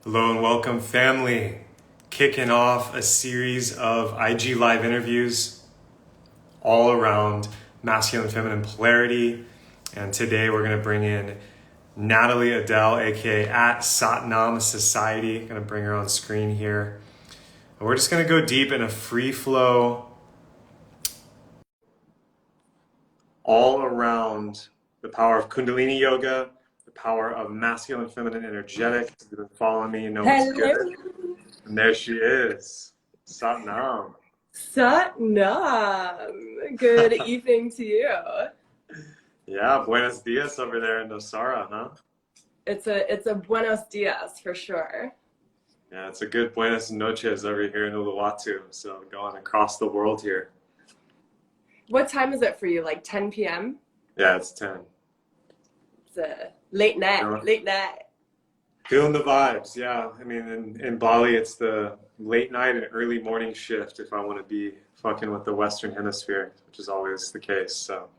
Hello and welcome, family. Kicking off a series of IG Live interviews all around masculine and feminine polarity. And today we're going to bring in Natalie Adele, aka at Satnam Society. Going to bring her on screen here. And we're just going to go deep in a free flow all around the power of Kundalini Yoga, the power of masculine and feminine energetics. If you've been following me, you know what's good. And there she is, Satnam. Satnam. Good evening to you. Yeah, buenos dias over there in Nosara, huh? It's a buenos dias for sure. Yeah, it's a good buenas noches over here in Uluwatu. So going across the world here. What time is it for you? Like 10 p.m.? Yeah, it's 10. It's a late night. Late night. Feeling the vibes, yeah. I mean, in Bali, it's the late night and early morning shift if I want to be fucking with the Western Hemisphere, which is always the case. So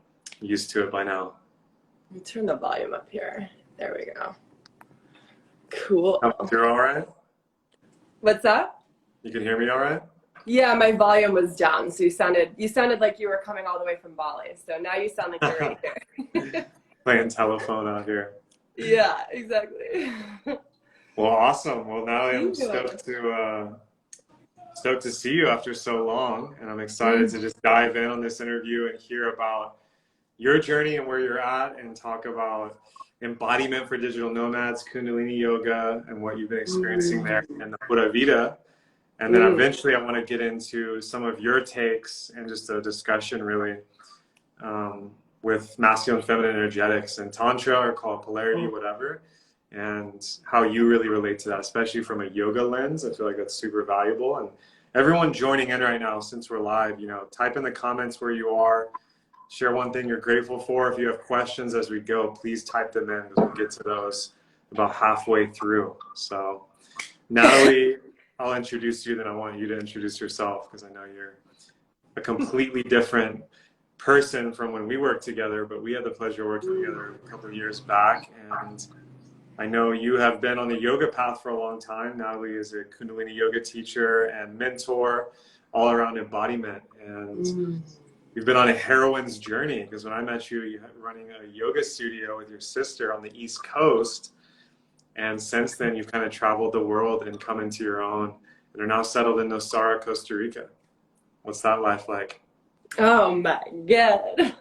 I'm used to it by now. Let me turn the volume up here. There we go. Cool. You're all right? What's up? You can hear me all right? Yeah, my volume was down, so you sounded like you were coming all the way from Bali. So now you sound like you're right here. Playing telephone out here. Yeah, exactly. Well, awesome. Well, now I'm stoked to see you after so long, and I'm excited to just dive in on this interview and hear about your journey and where you're at, and talk about embodiment for digital nomads, Kundalini yoga, and what you've been experiencing there in the Pura Vida. And then eventually I want to get into some of your takes and just a discussion really with masculine and feminine energetics and tantra, or call it polarity, whatever, and how you really relate to that, especially from a yoga lens. I feel like that's super valuable. And everyone joining in right now, since we're live, type in the comments where you are, share one thing you're grateful for. If you have questions as we go, please type them in, because we'll get to those about halfway through. So Natalie, I'll introduce you, then I want you to introduce yourself, because I know you're a completely different person from when we worked together, but we had the pleasure of working together a couple of years back. And I know you have been on the yoga path for a long time. Natalie is a Kundalini yoga teacher and mentor, all around embodiment. And you've been on a heroine's journey, because when I met you, you were running a yoga studio with your sister on the East Coast. And since then, you've kind of traveled the world and come into your own, and are now settled in Nosara, Costa Rica. What's that life like? Oh my God.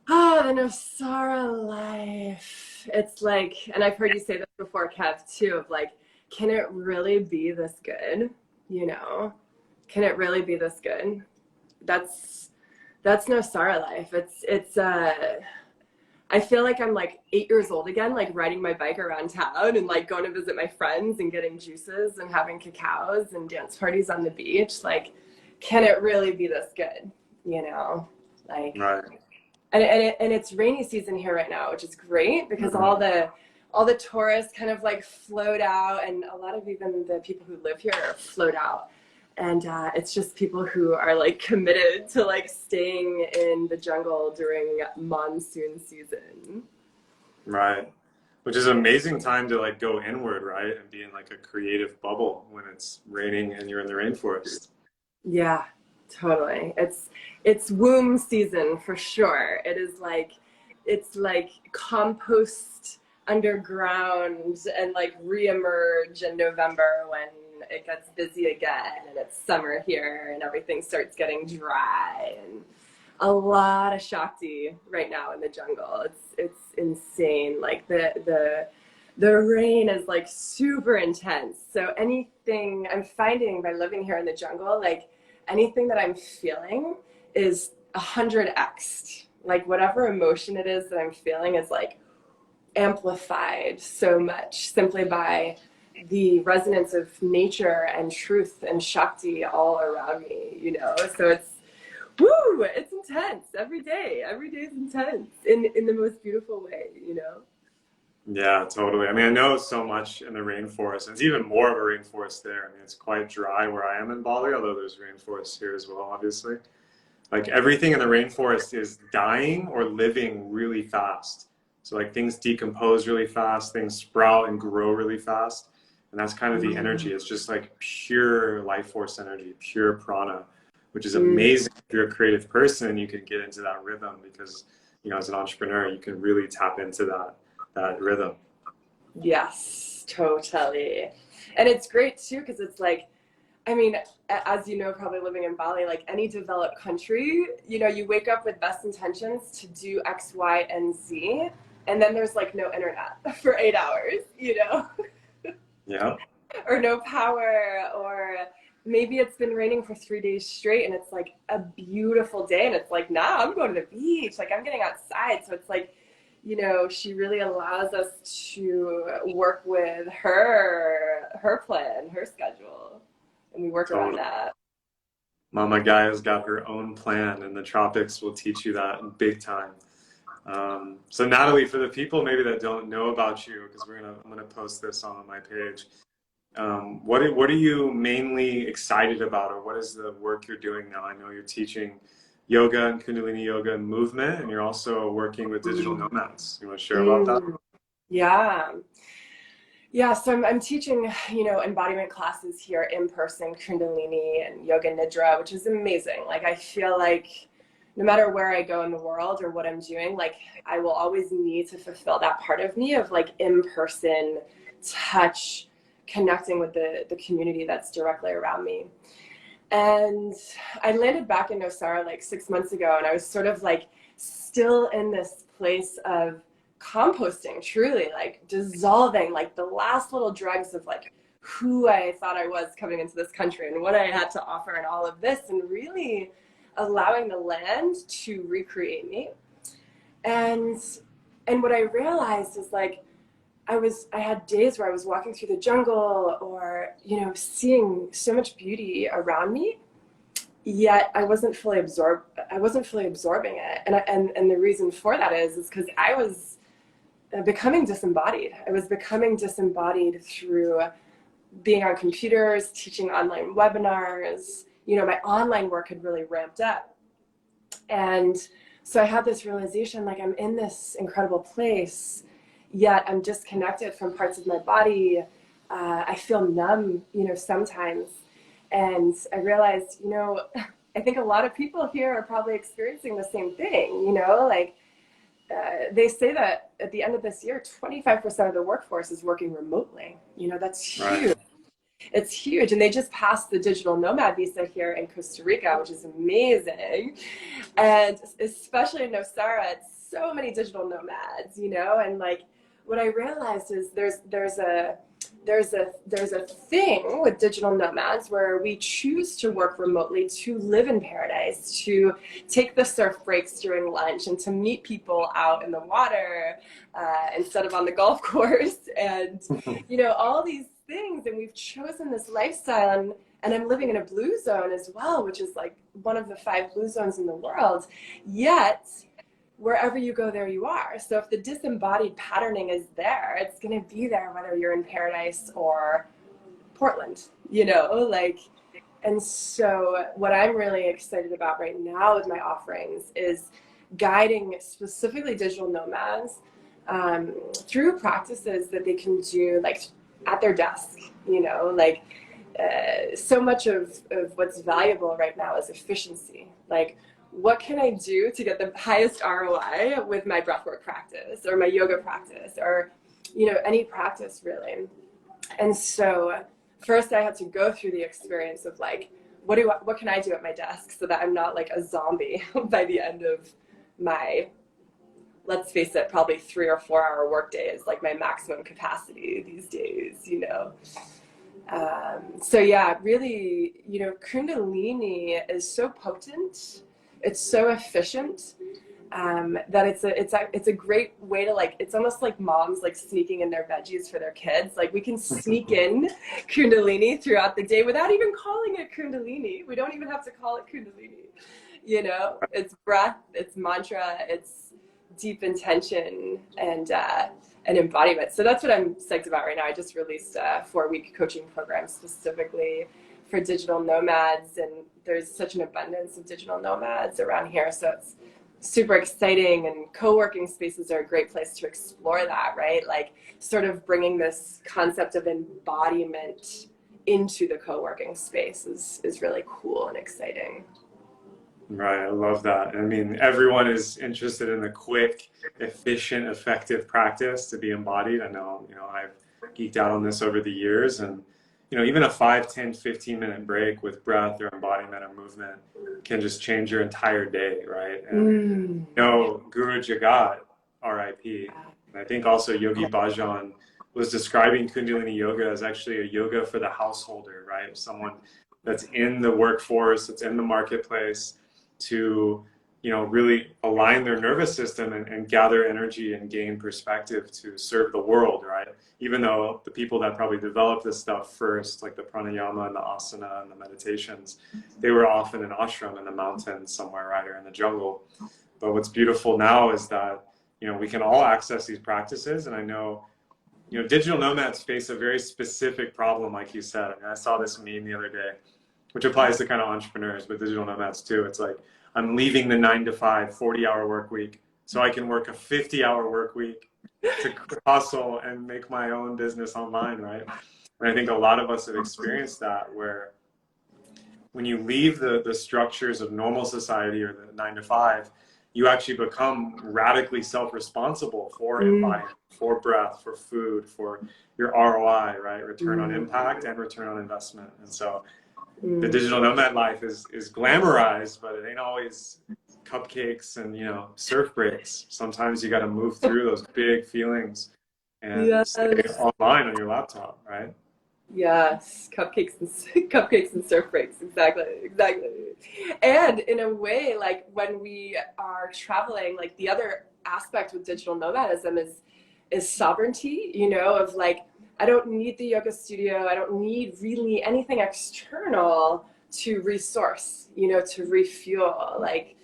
Oh, the Nosara life. It's like, and I've heard you say this before, Kev, too, of like, can it really be this good? Can it really be this good? That's Nosara life. I feel like I'm like 8 years old again, like riding my bike around town and like going to visit my friends and getting juices and having cacaos and dance parties on the beach. Like, can it really be this good? Like, Right. And it's rainy season here right now, which is great, because all the tourists kind of like float out, and a lot of even the people who live here float out. And it's just people who are like committed to like staying in the jungle during monsoon season. Right. Which is an amazing time to like go inward, right? And be in like a creative bubble when it's raining and you're in the rainforest. Yeah, totally. It's womb season for sure. It's like compost underground and like reemerge in November when it gets busy again, and it's summer here and everything starts getting dry, and a lot of Shakti right now in the jungle. It's insane. Like the rain is like super intense. So anything I'm finding by living here in the jungle, like anything that I'm feeling is 100x. Like whatever emotion it is that I'm feeling is like amplified so much simply by the resonance of nature and truth and Shakti all around me, So it's intense every day. Every day is intense in the most beautiful way, Yeah, totally. I mean, I know so much in the rainforest. It's even more of a rainforest there. I mean, it's quite dry where I am in Bali, although there's rainforests here as well, obviously. Like everything in the rainforest is dying or living really fast. So like things decompose really fast, things sprout and grow really fast. And that's kind of the energy. It's just like pure life force energy, pure prana, which is amazing. If you're a creative person, you can get into that rhythm because, you know, as an entrepreneur, you can really tap into that rhythm. Yes, totally. And it's great too, because it's like, I mean, as you know, probably living in Bali, like any developed country, you know, you wake up with best intentions to do X, Y, and Z, and then there's like no internet for 8 hours, you know? Yeah. Or no power, or maybe it's been raining for 3 days straight and it's like a beautiful day and it's like, nah, I'm going to the beach, like I'm getting outside. So it's like, you know, she really allows us to work with her plan, her schedule, and we work around that. Mama Gaia's got her own plan, and the tropics will teach you that in big time. So Natalie, for the people maybe that don't know about you, because I'm gonna post this on my page. What are you mainly excited about, or what is the work you're doing now? I know you're teaching yoga and Kundalini yoga and movement, and you're also working with digital nomads. You want to share about that? Yeah. Yeah, so I'm teaching, you know, embodiment classes here in person, Kundalini and Yoga Nidra, which is amazing. Like, I feel like no matter where I go in the world or what I'm doing, like, I will always need to fulfill that part of me of like in-person touch, connecting with the community that's directly around me. And I landed back in Nosara like 6 months ago, and I was sort of like still in this place of composting, truly like dissolving like the last little dregs of like who I thought I was coming into this country and what I had to offer and all of this, and really allowing the land to recreate me. And what I realized is like I had days where I was walking through the jungle or, you know, seeing so much beauty around me, yet I wasn't fully absorbing it. And the reason for that is because I was becoming disembodied. I was becoming disembodied through being on computers, teaching online webinars. You know, my online work had really ramped up. And so I had this realization, like I'm in this incredible place, yet I'm disconnected from parts of my body. I feel numb, you know, sometimes. And I realized, you know, I think a lot of people here are probably experiencing the same thing, you know, like they say that at the end of this year, 25% of the workforce is working remotely. You know, that's huge. Right. It's huge. And they just passed the digital nomad visa here in Costa Rica, which is amazing. And especially in Nosara, it's so many digital nomads, you know, and like what I realized is there's a thing with digital nomads where we choose to work remotely, to live in paradise, to take the surf breaks during lunch, and to meet people out in the water instead of on the golf course, and you know, all these things. And we've chosen this lifestyle, and I'm living in a blue zone as well, which is like one of the 5 blue zones in the world. Yet wherever you go, there you are. So if the disembodied patterning is there, it's going to be there whether you're in paradise or Portland, you know, like. And so what I'm really excited about right now with my offerings is guiding specifically digital nomads through practices that they can do like at their desk, you know, like so much of what's valuable right now is efficiency. Like, what can I do to get the highest ROI with my breathwork practice or my yoga practice or, you know, any practice really. And so first I had to go through the experience of like, what can I do at my desk so that I'm not like a zombie by the end of my, let's face it, probably 3 or 4 hour work day is like my maximum capacity these days, you know. So yeah, really, you know, Kundalini is so potent. It's so efficient that it's a great way to like, it's almost like moms like sneaking in their veggies for their kids. Like we can sneak in Kundalini throughout the day without even calling it Kundalini. We don't even have to call it Kundalini. You know, it's breath, it's mantra, it's deep intention and embodiment. So that's what I'm psyched about right now. I just released a 4-week coaching program specifically for digital nomads, and there's such an abundance of digital nomads around here. So it's super exciting, and co-working spaces are a great place to explore that, right? Like sort of bringing this concept of embodiment into the co-working space is really cool and exciting. Right, I love that. I mean, everyone is interested in the quick, efficient, effective practice to be embodied. I know, I've geeked out on this over the years, and even a 5, 10, 15-minute break with breath or embodiment or movement can just change your entire day, right? And Guru Jagat, RIP, and I think also Yogi Bhajan was describing Kundalini yoga as actually a yoga for the householder, right? Someone that's in the workforce, that's in the marketplace, to really align their nervous system and gather energy and gain perspective to serve the world, right? Even though the people that probably developed this stuff first, like the pranayama and the asana and the meditations, they were often in ashram in the mountains somewhere, right, or in the jungle. But what's beautiful now is that we can all access these practices. And I know digital nomads face a very specific problem, like you said. I saw this meme the other day, which applies to kind of entrepreneurs, but digital nomads too. It's like, I'm leaving the 9 to 5, 40-hour work week so I can work a 50-hour work week to hustle and make my own business online, right? And I think a lot of us have experienced that, where when you leave the structures of normal society or the 9 to 5, you actually become radically self-responsible for embodiment, for breath, for food, for your ROI, right? Return on impact and return on investment. And so the digital nomad life is glamorized, but it ain't always cupcakes and surf breaks. Sometimes you got to move through those big feelings and stay online on your laptop, right? Yes, cupcakes and surf breaks. Exactly. And in a way, like when we are traveling, like the other aspect with digital nomadism is sovereignty, of like, I don't need the yoga studio. I don't need really anything external to resource, to refuel. Like,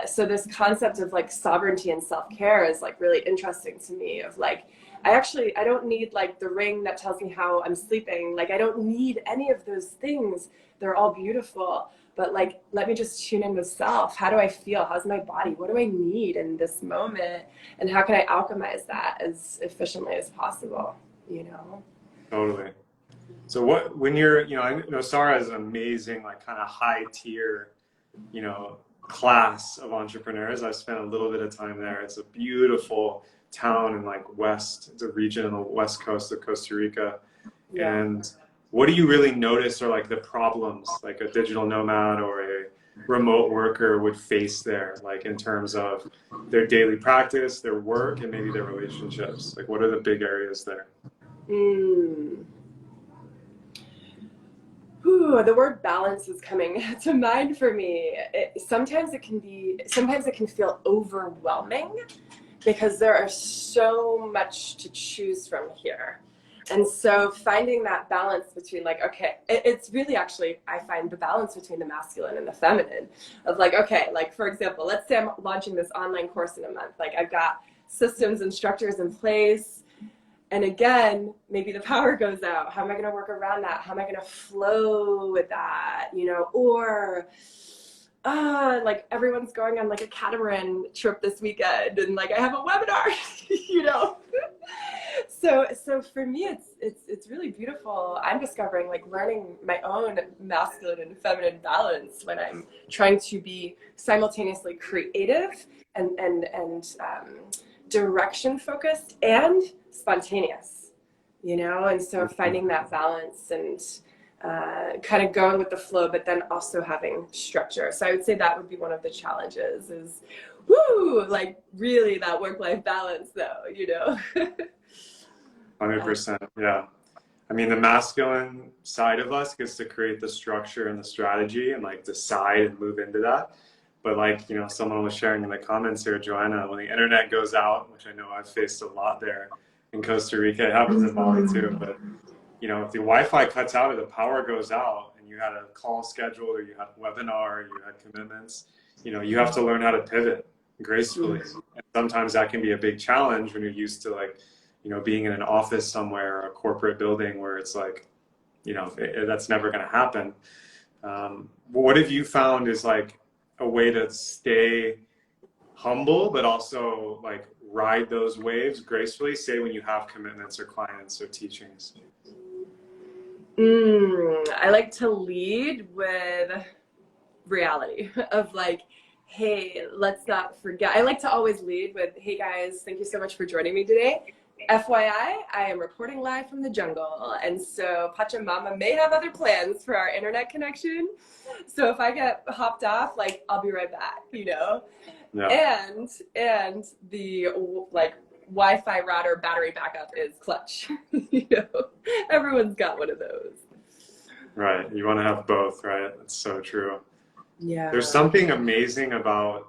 so this concept of like sovereignty and self-care is like really interesting to me, of like, I don't need like the ring that tells me how I'm sleeping. Like, I don't need any of those things. They're all beautiful. But like, let me just tune in with self. How do I feel? How's my body? What do I need in this moment? And how can I alchemize that as efficiently as possible? Totally. So when you're, I know Sarah is an amazing, like kind of high tier, class of entrepreneurs. I've spent a little bit of time there. It's a beautiful town in like it's a region on the west coast of Costa Rica. Yeah. And what do you really notice are like the problems like a digital nomad or a remote worker would face there, like in terms of their daily practice, their work, and maybe their relationships? Like, what are the big areas there? Ooh, the word balance is coming to mind for me. Sometimes it can feel overwhelming because there are so much to choose from here. And so finding that balance between like, okay, it's really actually, I find the balance between the masculine and the feminine of like, okay, like for example, let's say I'm launching this online course in a month. Like I've got systems and structures in place. And again, maybe the power goes out. How am I going to work around that? How am I going to flow with that? Or like everyone's going on like a catamaran trip this weekend, and like I have a webinar, So for me, it's really beautiful. I'm discovering like learning my own masculine and feminine balance when I'm trying to be simultaneously creative and direction focused and spontaneous, and so finding that balance and kind of going with the flow, but then also having structure. So I would say that would be one of the challenges is, like really that work-life balance though, 100%. Yeah. I mean, the masculine side of us gets to create the structure and the strategy and like decide and move into that. But like, someone was sharing in the comments here, Joanna, when the internet goes out, which I know I've faced a lot there in Costa Rica, it happens in Bali too, but if the Wi-Fi cuts out or the power goes out and you had a call scheduled or you had a webinar or you had commitments, you have to learn how to pivot gracefully. And sometimes that can be a big challenge when you're used to like, being in an office somewhere or a corporate building where it's like, that's never going to happen. What have you found is like a way to stay humble, but also like ride those waves gracefully, say when you have commitments or clients or teachings? I like to lead with reality of like, hey, let's not forget. I like to always lead with, hey guys, thank you so much for joining me today. FYI, I am reporting live from the jungle, and so Pachamama may have other plans for our internet connection. So if I get hopped off, like I'll be right back, you know. Yeah. And the like Wi-Fi router battery backup is clutch. You know, everyone's got one of those. Right. You want to have both, right? That's so true. Yeah. There's something amazing about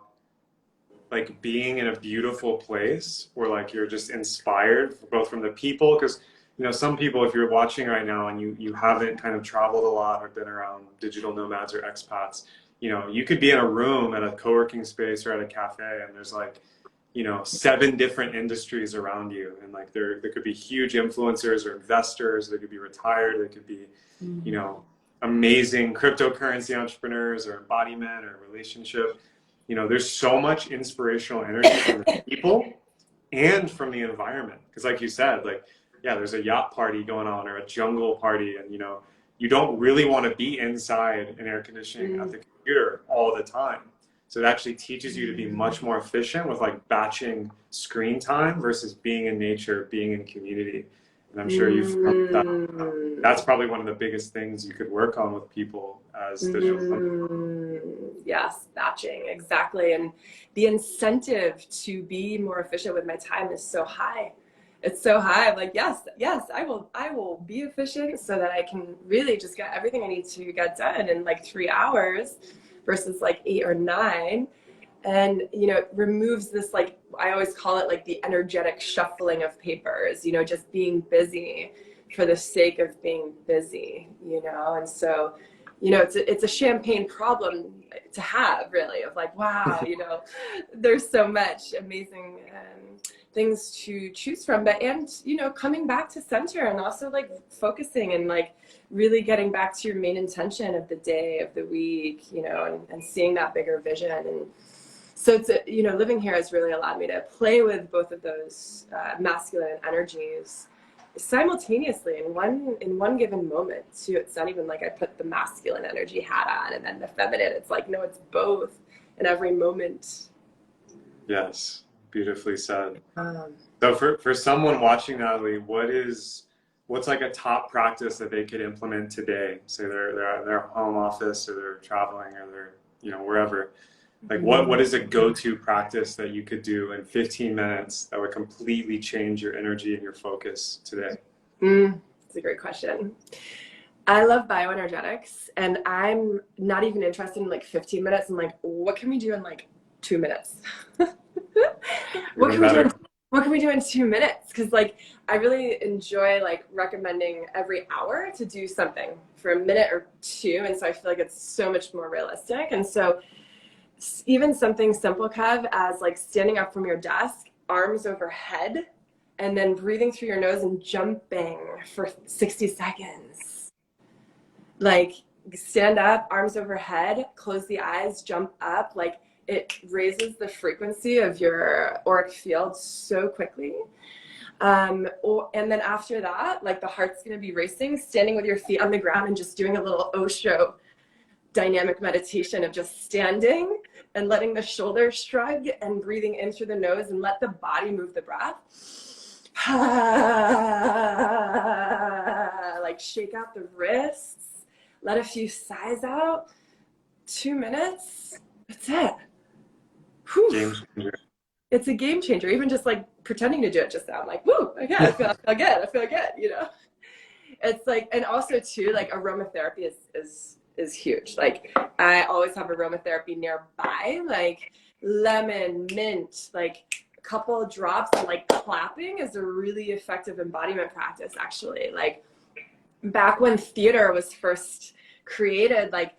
like being in a beautiful place where like you're just inspired both from the people, because you know some people, if you're watching right now and you haven't kind of traveled a lot or been around digital nomads or expats, you know, you could be in a room at a co-working space or at a cafe and there's like, you know, 7 different industries around you, and like there could be huge influencers or investors, they could be retired, they could be, you know, amazing cryptocurrency entrepreneurs or embodiment or relationship. You know, there's so much inspirational energy from the people and from the environment. Because like you said, like, yeah, there's a yacht party going on or a jungle party, and you know, you don't really want to be inside in air conditioning at the computer all the time. So it actually teaches you to be much more efficient with like batching screen time versus being in nature, being in community. And I'm sure you've found that. That's probably one of the biggest things you could work on with people as digital. Yes, batching, exactly. And the incentive to be more efficient with my time is so high. It's so high. I'm like, yes, I will be efficient so that I can really just get everything I need to get done in like 3 hours versus like 8 or 9. And, you know, it removes this, like, I always call it like the energetic shuffling of papers, you know, just being busy for the sake of being busy, you know? And so, you know, it's a champagne problem to have, really, of like, wow, you know, there's so much amazing things to choose from, but, and, you know, coming back to center and also like focusing and like really getting back to your main intention of the day, of the week, you know, and seeing that bigger vision. And so it's, you know, living here has really allowed me to play with both of those masculine energies simultaneously in one given moment too. It's not even like I put the masculine energy hat on and then the feminine. It's like, no, it's both in every moment. Yes, beautifully said. So for someone watching, Natalie, what's like a top practice that they could implement today? Say they're at their home office or they're traveling or they're, you know, wherever. Like what is a go-to practice that you could do in 15 minutes that would completely change your energy and your focus today? That's a great question. I love bioenergetics, and I'm not even interested in like 15 minutes. I'm like, what can we do in like 2 minutes? What can we do in 2 minutes? Because like I really enjoy like recommending every hour to do something for a minute or 2, and so I feel like it's so much more realistic. And so even something simple, Kev, as like standing up from your desk, arms overhead, and then breathing through your nose and jumping for 60 seconds. Like stand up, arms overhead, close the eyes, jump up. Like it raises the frequency of your auric field so quickly. And then after that, like the heart's gonna be racing, standing with your feet on the ground and just doing a little Osho dynamic meditation of just standing and letting the shoulders shrug and breathing in through the nose and let the body move the breath. Like shake out the wrists, let a few sighs out. 2 minutes, that's it. Game changer. It's a game changer. Even just like pretending to do it just now, I'm like, woo, okay, I feel good, you know? It's like, and also too, like aromatherapy is huge. Like I always have aromatherapy nearby, like lemon, mint, like a couple of drops, and like clapping is a really effective embodiment practice actually. Like back when theater was first created, like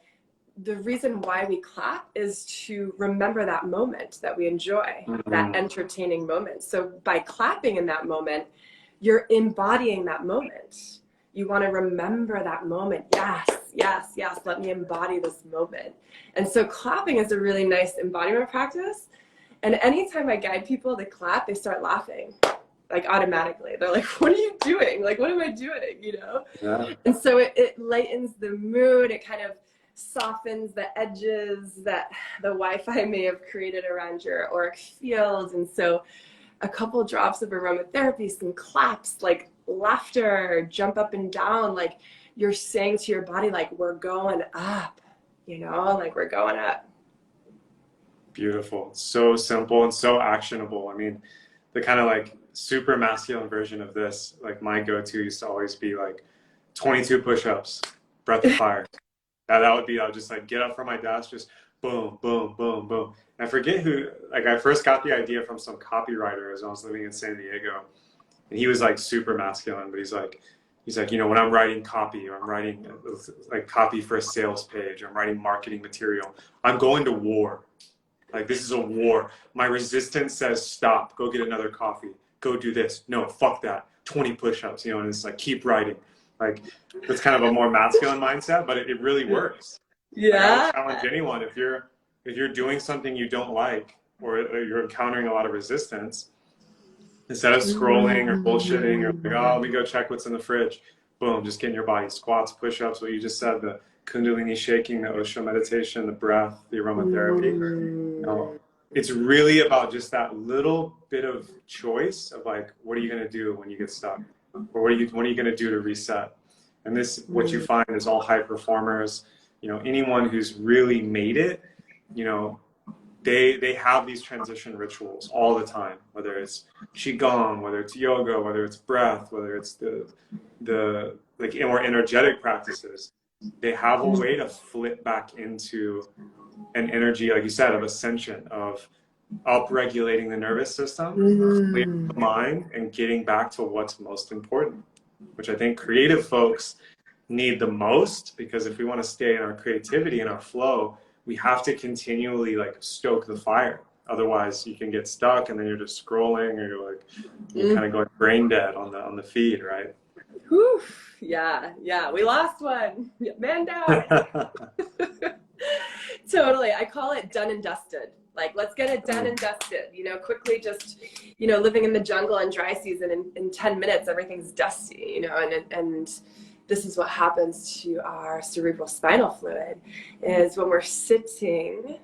the reason why we clap is to remember that moment that we enjoy, that entertaining moment. So by clapping in that moment, you're embodying that moment. You want to remember that moment. Yes, let me embody this moment. And so clapping is a really nice embodiment practice. And anytime I guide people to clap, they start laughing, like automatically. They're like, what are you doing? Like, what am I doing? You know? Yeah. And so it lightens the mood. It kind of softens the edges that the Wi-Fi may have created around your auric field. And so a couple drops of aromatherapy, some claps, like laughter, jump up and down, like you're saying to your body, like, we're going up, you know, like we're going up. Beautiful. So simple and so actionable. I mean, the kind of like super masculine version of this, like my go-to used to always be like 22 push-ups, breath of fire. That would be, I would just like get up from my desk, just boom, boom, boom, boom. And I forget who, like I first got the idea from some copywriter as I was living in San Diego. And he was like super masculine, but he's like, you know, when I'm writing copy or I'm writing like copy for a sales page, or I'm writing marketing material, I'm going to war. Like, this is a war. My resistance says, stop, go get another coffee, go do this. No, fuck that. 20 push-ups, you know, and it's like, keep writing. Like, it's kind of a more masculine mindset, but it really works. Yeah. Like, I would challenge anyone, if you're doing something you don't like, or you're encountering a lot of resistance, instead of scrolling or bullshitting or like, oh, let me go check what's in the fridge, boom, just get in your body. Squats, push-ups, what you just said, the Kundalini shaking, the Osho meditation, the breath, the aromatherapy. You know, it's really about just that little bit of choice of like, what are you going to do when you get stuck? Or what are you going to do to reset? And this, what you find is all high performers, you know, anyone who's really made it, you know, they have these transition rituals all the time, whether it's qigong, whether it's yoga, whether it's breath, whether it's the like more energetic practices. They have a way to flip back into an energy, like you said, of ascension, of up-regulating the nervous system, clearing the mind, and getting back to what's most important, which I think creative folks need the most, because if we want to stay in our creativity and our flow, we have to continually like stoke the fire. Otherwise you can get stuck and then you're just scrolling, or you're kind of going brain dead on the feed, right? Whew. Yeah, we lost one. Man down. Totally. I call it done and dusted. Like, let's get it done and dusted, you know, quickly. Just, you know, living in the jungle in dry season, in 10 minutes, everything's dusty, you know, and this is what happens to our cerebral spinal fluid, is when we're sitting,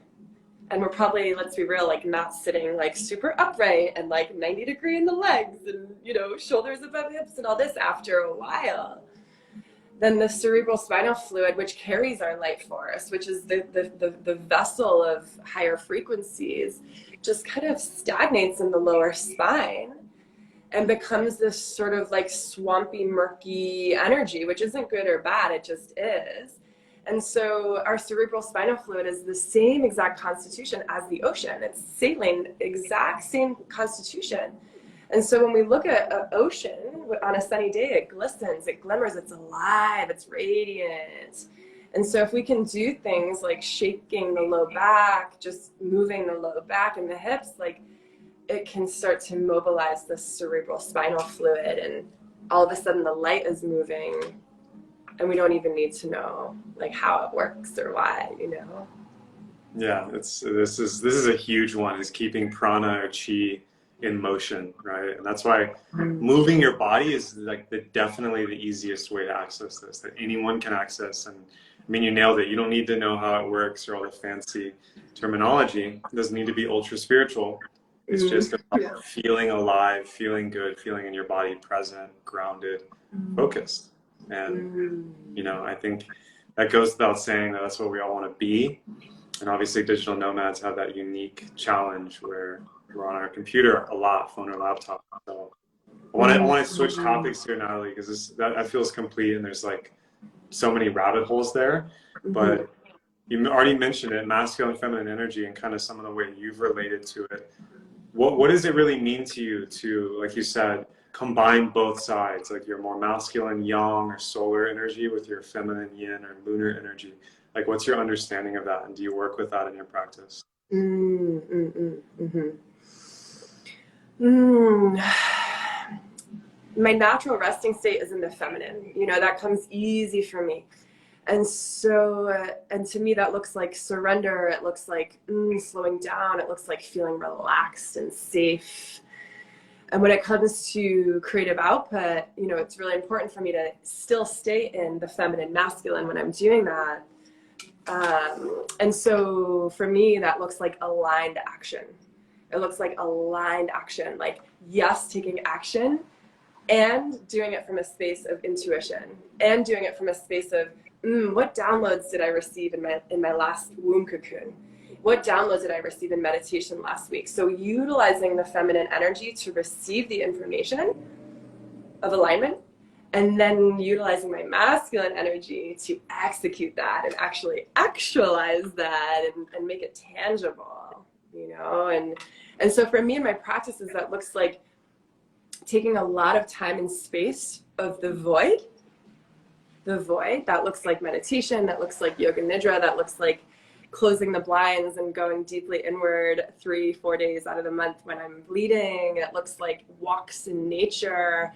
and we're probably, let's be real, like not sitting like super upright and like 90 degree in the legs and, you know, shoulders above hips and all this, after a while, then the cerebral spinal fluid, which carries our light force, which is the vessel of higher frequencies, just kind of stagnates in the lower spine and becomes this sort of like swampy, murky energy, which isn't good or bad, it just is. And so our cerebral spinal fluid is the same exact constitution as the ocean. It's saline, exact same constitution. And so when we look at an ocean on a sunny day, it glistens, it glimmers, it's alive, it's radiant. And so if we can do things like shaking the low back, just moving the low back and the hips, like it can start to mobilize the cerebral spinal fluid, and all of a sudden the light is moving and we don't even need to know like how it works or why, you know? Yeah, this is a huge one, is keeping prana or chi in motion, right? And that's why moving your body is like definitely the easiest way to access this, that anyone can access. And I mean, you nailed it. You don't need to know how it works or all the fancy terminology. It doesn't need to be ultra spiritual. It's just about feeling alive, feeling good, feeling in your body, present, grounded, focused. And, you know, I think that goes without saying that that's what we all want to be. And obviously digital nomads have that unique challenge where we're on our computer a lot, phone or laptop. So I want to switch topics here, Natalie, because that feels complete, and there's like so many rabbit holes there. But you already mentioned it, masculine, feminine energy, and kind of some of the way you've related to it. What does it really mean to you to, like you said, combine both sides, like your more masculine yang or solar energy with your feminine yin or lunar energy? Like, what's your understanding of that, and do you work with that in your practice? My natural resting state is in the feminine. You know, that comes easy for me. And so, and to me, that looks like surrender. It looks like slowing down. It looks like feeling relaxed and safe. And when it comes to creative output, you know, it's really important for me to still stay in the feminine masculine when I'm doing that. And so for me, that looks like aligned action. It looks like aligned action, like, yes, taking action and doing it from a space of intuition and doing it from a space of, what downloads did I receive in my last womb cocoon? What downloads did I receive in meditation last week? So utilizing the feminine energy to receive the information of alignment, and then utilizing my masculine energy to execute that and actually actualize that and make it tangible, you know? And so for me in my practices, that looks like taking a lot of time and space of the void. That looks like meditation, that looks like yoga nidra, that looks like closing the blinds and going deeply inward 3-4 days out of the month when I'm bleeding. It looks like walks in nature.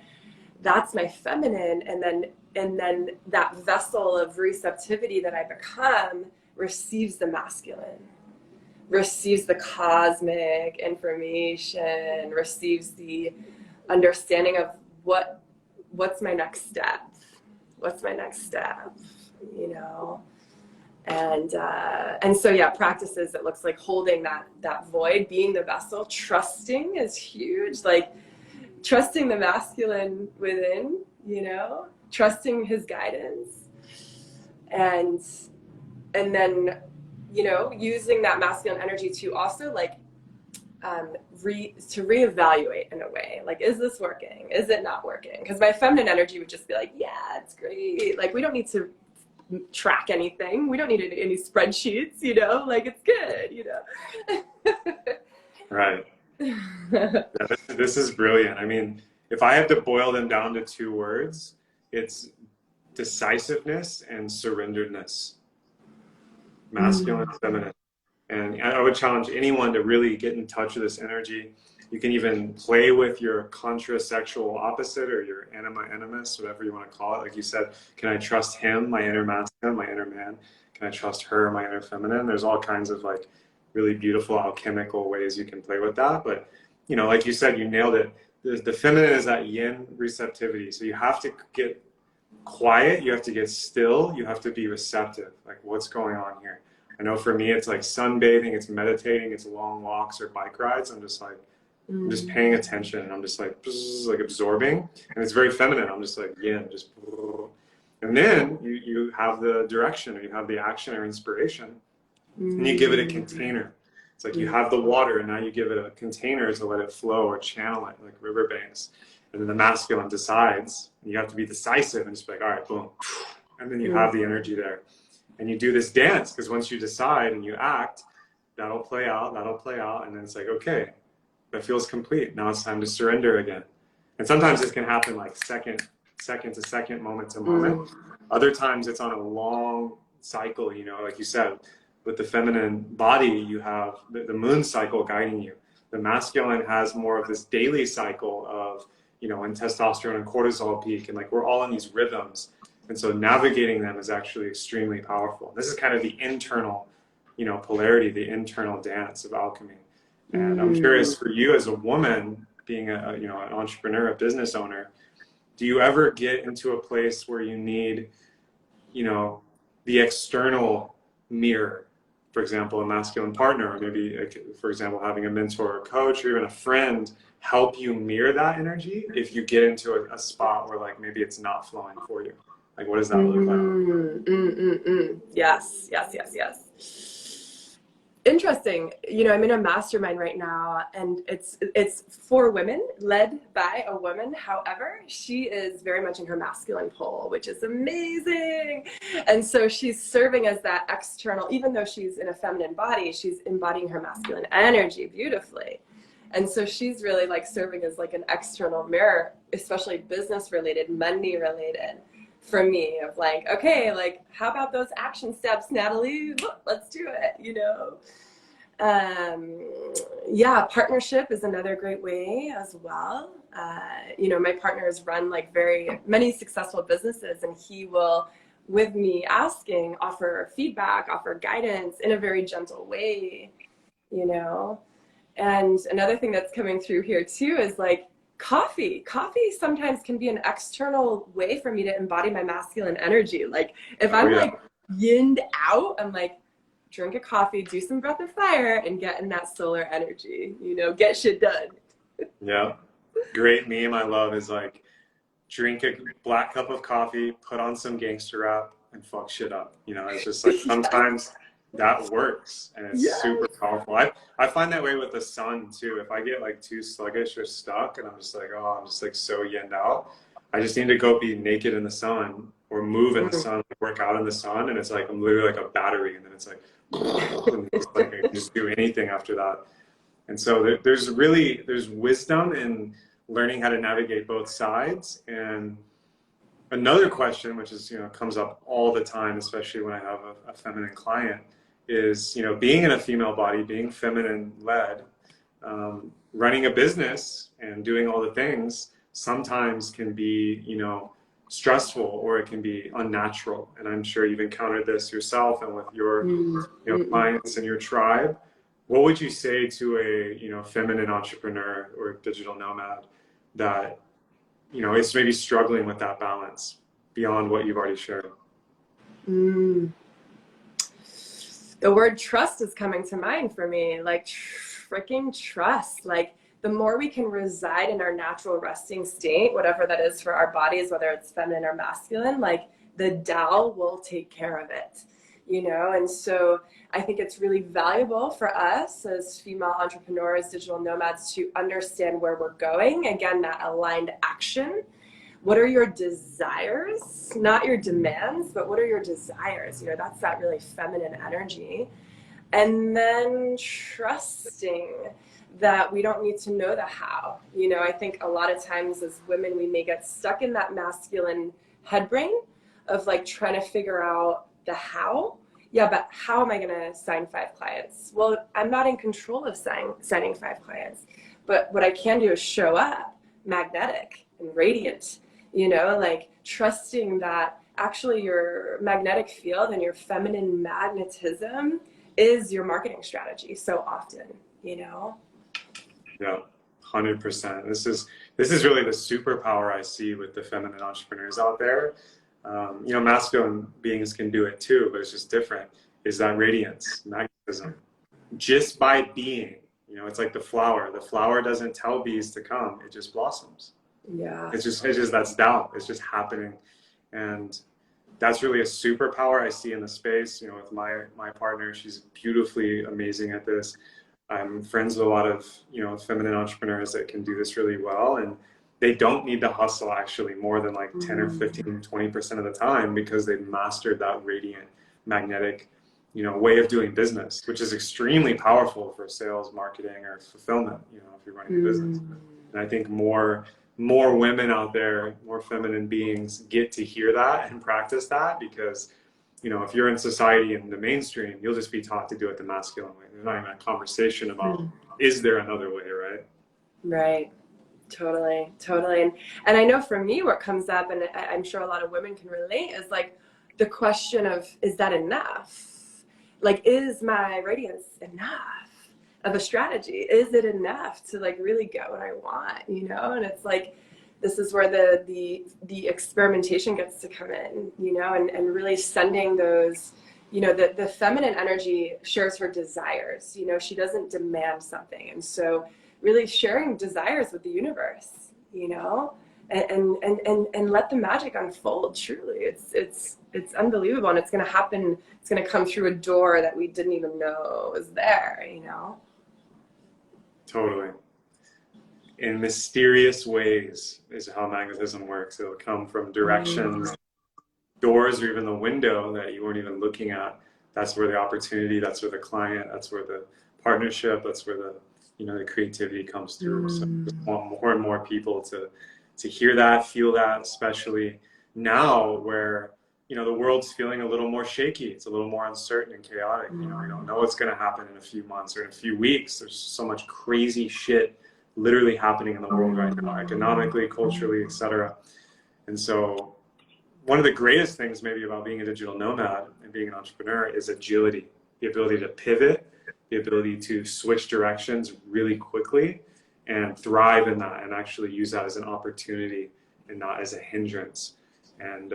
That's my feminine. And then that vessel of receptivity that I become receives the masculine, receives the cosmic information, receives the understanding of what's my next step. What's my next step, you know? And so, yeah, practices, it looks like holding that void, being the vessel. Trusting is huge, like trusting the masculine within, you know, trusting his guidance. And then, you know, using that masculine energy to also like to reevaluate in a way, like, is this working? Is it not working? Because my feminine energy would just be like, yeah, it's great. Like, we don't need to track anything. We don't need any spreadsheets, you know, like, it's good, you know. Right. Yeah, this is brilliant. I mean, if I have to boil them down to 2 words, it's decisiveness and surrenderedness, masculine and feminine. And I would challenge anyone to really get in touch with this energy. You can even play with your contrasexual opposite or your anima animus, whatever you want to call it. Like you said, can I trust him, my inner masculine, my inner man? Can I trust her, my inner feminine? There's all kinds of like really beautiful alchemical ways you can play with that. But, you know, like you said, you nailed it. The feminine is that yin receptivity. So you have to get quiet. You have to get still. You have to be receptive. Like, what's going on here? I know for me, it's like sunbathing, it's meditating, it's long walks or bike rides. I'm just like, I'm just paying attention, and I'm just like absorbing, and it's very feminine. I'm just like, yeah, just, and then you have the direction, or you have the action or inspiration, and you give it a container. It's like you have the water, and now you give it a container to let it flow or channel it, like riverbanks. And then the masculine decides, and you have to be decisive and just be like, all right, boom, and then you have the energy there. And you do this dance, because once you decide and you act, that'll play out, and then it's like, okay, that feels complete. Now it's time to surrender again. And sometimes it can happen like second to second, moment to moment. Other times it's on a long cycle, you know, like you said, with the feminine body, you have the moon cycle guiding you. The masculine has more of this daily cycle of, you know, when testosterone and cortisol peak, and like we're all in these rhythms. And so navigating them is actually extremely powerful. This is kind of the internal, you know, polarity, the internal dance of alchemy. And I'm curious, for you as a woman, being a you know, an entrepreneur, a business owner, do you ever get into a place where you need, you know, the external mirror, for example, a masculine partner, or maybe, for example, having a mentor or coach or even a friend help you mirror that energy if you get into a spot where like maybe it's not flowing for you? Like, what does that look like? Yes. Interesting. You know, I'm in a mastermind right now, and it's for women, led by a woman. However, she is very much in her masculine pole, which is amazing. And so she's serving as that external, even though she's in a feminine body, she's embodying her masculine energy beautifully. And so she's really like serving as like an external mirror, especially business related, money related, for me, of like, okay, like, how about those action steps, Natalie? Look, let's do it, you know? Yeah, partnership is another great way as well. You know, my partner has run like many successful businesses, and he will with me asking, offer feedback, offer guidance in a very gentle way, you know? And another thing that's coming through here too is like coffee. Coffee sometimes can be an external way for me to embody my masculine energy. Like if I'm like yinned out, I'm like, drink a coffee, do some breath of fire, and get in that solar energy, you know, get shit done. Yeah. Great meme I love is like, drink a black cup of coffee, put on some gangster rap, and fuck shit up. You know, it's just like sometimes that works, and it's super powerful. I find that way with the sun too. If I get like too sluggish or stuck, and I'm just like, oh, I'm just like so yinned out, I just need to go be naked in the sun or move in the sun, work out in the sun, and it's like I'm literally like a battery, and then it's like, and it's like I can just do anything after that. And so there's wisdom in learning how to navigate both sides. And another question, which is, you know, comes up all the time, especially when I have a feminine client, is, you know, being in a female body, being feminine led, running a business and doing all the things sometimes can be, you know, stressful, or it can be unnatural. And I'm sure you've encountered this yourself and with your you know, clients and your tribe. What would you say to a, you know, feminine entrepreneur or digital nomad that, you know, is maybe struggling with that balance beyond what you've already shared? The word trust is coming to mind for me, like freaking trust. Like the more we can reside in our natural resting state, whatever that is for our bodies, whether it's feminine or masculine, like the Tao will take care of it, you know? And so I think it's really valuable for us as female entrepreneurs, digital nomads, to understand where we're going. Again, that aligned action. What are your desires? Not your demands, but what are your desires? You know, that's that really feminine energy. And then trusting that we don't need to know the how. You know, I think a lot of times as women, we may get stuck in that masculine head brain of like trying to figure out the how. Yeah, but how am I going to sign 5 clients? Well, I'm not in control of signing 5 clients. But what I can do is show up magnetic and radiant, you know, like trusting that actually your magnetic field and your feminine magnetism is your marketing strategy so often, you know? Yeah, 100%. This is really the superpower I see with the feminine entrepreneurs out there. You know, masculine beings can do it too, but it's just different. Is that radiance, magnetism, just by being. You know, it's like the flower. The flower doesn't tell bees to come; it just blossoms. Yeah. It's just that's Tao. It's just happening, and that's really a superpower I see in the space. You know, with my partner, she's beautifully amazing at this. I'm friends with a lot of, you know, feminine entrepreneurs that can do this really well, and they don't need to hustle actually more than like 10 or 15, 20% of the time, because they've mastered that radiant, magnetic, you know, way of doing business, which is extremely powerful for sales, marketing, or fulfillment, you know, if you're running a business. And I think more women out there, more feminine beings get to hear that and practice that, because, you know, if you're in society in the mainstream, you'll just be taught to do it the masculine way. There's not even a conversation about, is there another way, right? Right. Totally. And I know for me, what comes up, and I'm sure a lot of women can relate, is like the question of, is that enough? Like, is my radiance enough of a strategy? Is it enough to like really get what I want, you know? And it's like, this is where the experimentation gets to come in, you know, and really sending those, you know, the feminine energy shares her desires, you know, she doesn't demand something. And so really sharing desires with the universe, you know, and let the magic unfold. Truly, it's unbelievable, and it's going to happen. It's going to come through a door that we didn't even know was there, you know. Totally. In mysterious ways is how magnetism works. It'll come from directions, doors, or even the window that you weren't even looking at. That's where the opportunity, that's where the client, that's where the partnership, that's where the, you know, the creativity comes through. So I just want more and more people to hear that, feel that, especially now where, you know, the world's feeling a little more shaky. It's a little more uncertain and chaotic. You know, I don't know what's going to happen in a few months or in a few weeks. There's so much crazy shit literally happening in the world right now, economically, culturally, etc. And so one of the greatest things maybe about being a digital nomad and being an entrepreneur is agility, the ability to pivot, the ability to switch directions really quickly and thrive in that and actually use that as an opportunity and not as a hindrance. And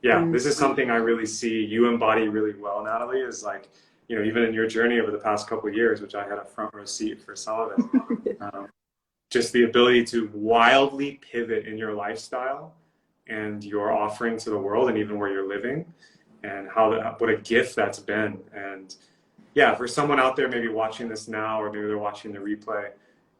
yeah, this is something I really see you embody really well, Natalie, is like, you know, even in your journey over the past couple of years, which I had a front row seat for some of it, just the ability to wildly pivot in your lifestyle and your offering to the world and even where you're living, and how that, what a gift that's been. And yeah, for someone out there maybe watching this now, or maybe they're watching the replay,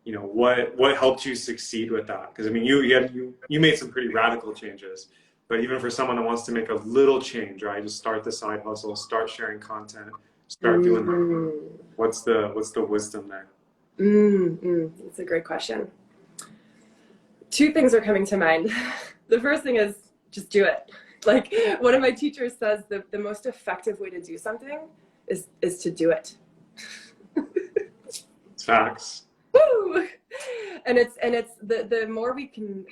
you know, what helped you succeed with that? Because I mean, you made some pretty radical changes, but even for someone that wants to make a little change, right? Just start the side hustle, start sharing content, start doing that. What's the wisdom there? That's a great question. Two things are coming to mind. The first thing is just do it. Like one of my teachers says, the most effective way to do something is to do it. Facts. Woo! And it's the more we can,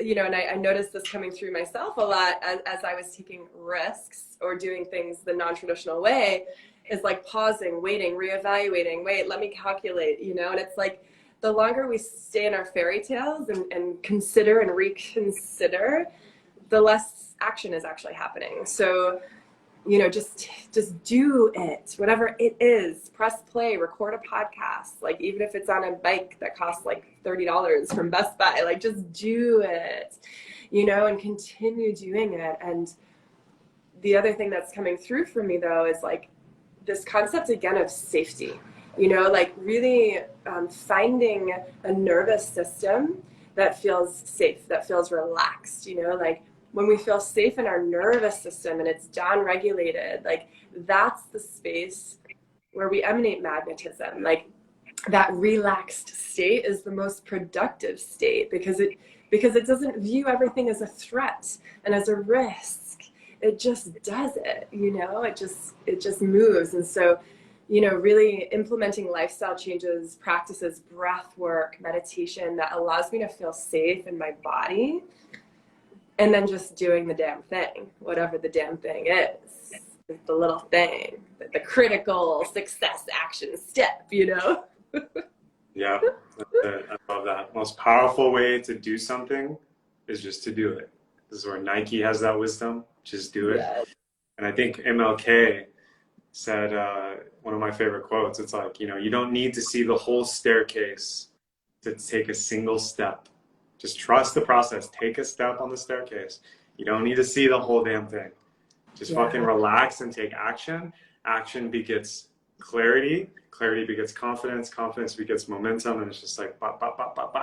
you know, and I noticed this coming through myself a lot as I was taking risks or doing things the non-traditional way, is like pausing, waiting, reevaluating, wait, let me calculate, you know. And it's like the longer we stay in our fairy tales and consider and reconsider, the less action is actually happening. So, you know, just do it, whatever it is. Press play, record a podcast, like even if it's on a bike that costs like $30 from Best Buy, like just do it, you know, and continue doing it. And the other thing that's coming through for me though is like this concept again of safety, you know, like really finding a nervous system that feels safe, that feels relaxed, you know, like when we feel safe in our nervous system and it's down-regulated, like that's the space where we emanate magnetism. Like that relaxed state is the most productive state because it doesn't view everything as a threat and as a risk. It just does it, you know, it just moves. And so, you know, really implementing lifestyle changes, practices, breath work, meditation that allows me to feel safe in my body. And then just doing the damn thing, whatever the damn thing is the little thing, the critical success action step, you know? Yeah, that's it. I love that. Most powerful way to do something is just to do it. This is where Nike has that wisdom, just do it. Yes. And I think MLK said, one of my favorite quotes, it's like, you know, you don't need to see the whole staircase to take a single step. Just trust the process. Take a step on the staircase. You don't need to see the whole damn thing. Just fucking relax and take action. Action begets clarity. Clarity begets confidence. Confidence begets momentum. And it's just like,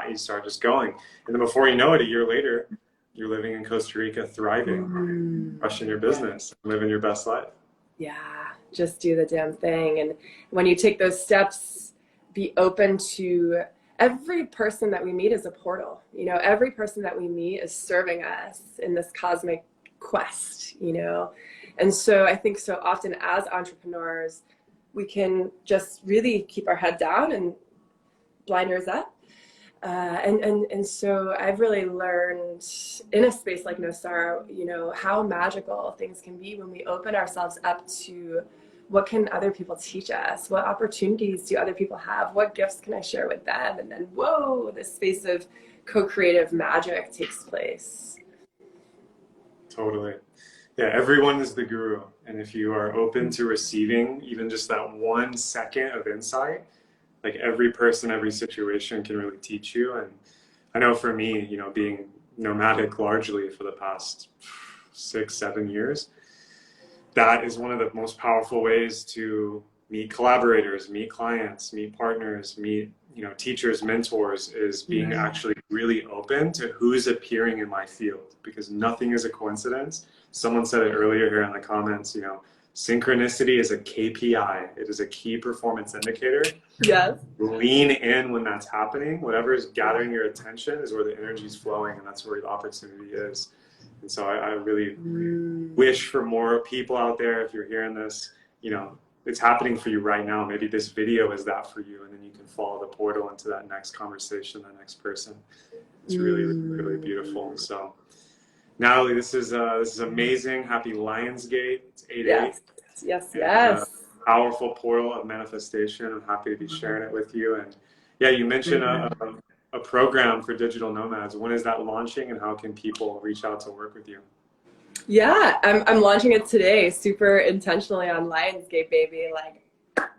you start just going. And then before you know it, a year later, you're living in Costa Rica, thriving, crushing your business, living your best life. Yeah, just do the damn thing. And when you take those steps, be open to every person that we meet is a portal. You know, every person that we meet is serving us in this cosmic quest, you know. And so I think so often as entrepreneurs, we can just really keep our head down and blinders up. And so I've really learned in a space like Nosar, you know, how magical things can be when we open ourselves up to what can other people teach us? What opportunities do other people have? What gifts can I share with them? And then, whoa, this space of co-creative magic takes place. Totally. Yeah, everyone is the guru. And if you are open to receiving even just that 1 second of insight, like every person, every situation can really teach you. And I know for me, you know, being nomadic largely for the past 6-7 years, that is one of the most powerful ways to meet collaborators, meet clients, meet partners, meet, you know, teachers, mentors, is being actually really open to who's appearing in my field, because nothing is a coincidence. Someone said it earlier here in the comments, you know, synchronicity is a KPI. It is a key performance indicator. Yes. Lean in when that's happening. Whatever is gathering your attention is where the energy is flowing, and that's where the opportunity is. And so I really wish for more people out there, if you're hearing this, you know, it's happening for you right now. Maybe this video is that for you, and then you can follow the portal into that next conversation, that next person. It's really, really beautiful. So Natalie, this is amazing. Happy Lionsgate. It's 8/8. Yes, yes, And yes. powerful portal of manifestation. I'm happy to be sharing it with you. And yeah, you mentioned a program for digital nomads. When is that launching, and how can people reach out to work with you? Yeah, I'm launching it today, super intentionally on Lionsgate, baby. Like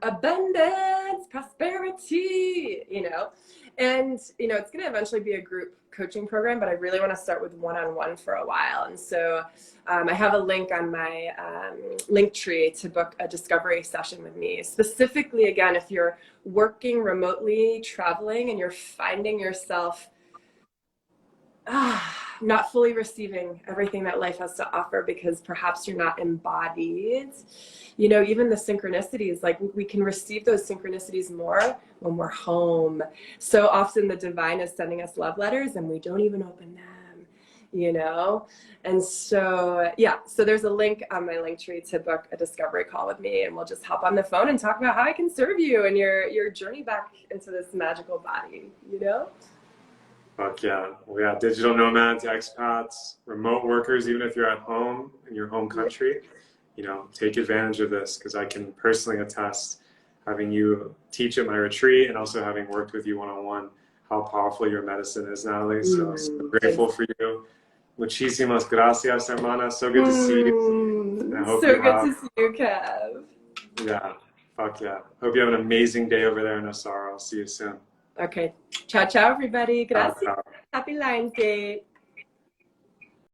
abundance, prosperity, you know. And, you know, it's going to eventually be a group coaching program, but I really want to start with one-on-one for a while. And so I have a link on my link tree to book a discovery session with me. Specifically, again, if you're working remotely, traveling, and you're finding yourself not fully receiving everything that life has to offer because perhaps you're not embodied. You know, even the synchronicities, like we can receive those synchronicities more when we're home. So often the divine is sending us love letters and we don't even open them, you know? And so, yeah, so there's a link on my link tree to book a discovery call with me, and we'll just hop on the phone and talk about how I can serve you and your journey back into this magical body, you know? Fuck yeah. We got digital nomads, expats, remote workers, even if you're at home in your home country, you know, take advantage of this, because I can personally attest, having you teach at my retreat and also having worked with you one-on-one, how powerful your medicine is, Natalie. So grateful for you. Muchísimas gracias, hermana. So good to see you. And I hope So good to see you, Kev. Yeah, fuck yeah. Hope you have an amazing day over there in Osaro. I'll see you soon. Okay. Ciao, ciao, everybody. Gracias. Ciao. Happy Lionsgate.